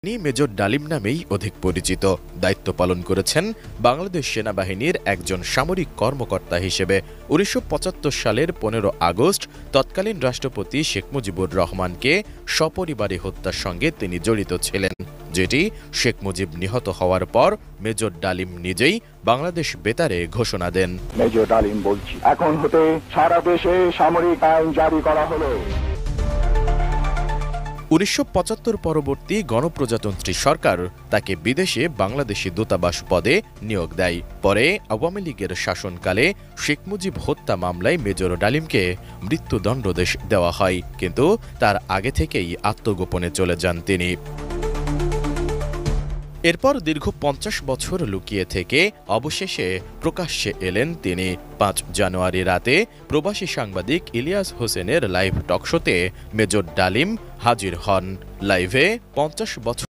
তিনি মেজর ডালিম নামেই অধিক পরিচিত। দায়িত্ব পালন করেছেন বাংলাদেশ সেনাবাহিনীর একজন সামরিক কর্মকর্তা হিসেবে। ১৯৭৫ সালের ১৫ আগস্ট তৎকালীন রাষ্ট্রপতি শেখ মুজিবুর রহমানকে সপরিবারে হত্যার সঙ্গে তিনি জড়িত ছিলেন, যেটি শেখ মুজিব নিহত হওয়ার পর মেজর ডালিম নিজেই বাংলাদেশ বেতারে ঘোষণা দেন। মেজর ডালিম বলছি, এখন হতে সারা দেশে সামরিক আইন জারি করা হলো। ১৯৭৫ পরবর্তী গণপ্রজাতন্ত্রী সরকার তাকে বিদেশে বাংলাদেশি দূতাবাস পদে নিয়োগ দেয়। পরে আওয়ামী লীগের শাসনকালে শেখ মুজিব হত্যা মামলায় মেজর ডালিমকে মৃত্যুদণ্ডাদেশ দেওয়া হয়, কিন্তু তার আগে থেকেই আত্মগোপনে চলে যান তিনি। এরপর দীর্ঘ ৫০ বছর লুকিয়ে থেকে অবশেষে প্রকাশ্যে এলেন তিনি। ৫ জানুয়ারি রাতে প্রবাসী সাংবাদিক ইলিয়াস হোসেনের লাইভ টকশোতে মেজর ডালিম হাজির হন। লাইভে ৫০ বছর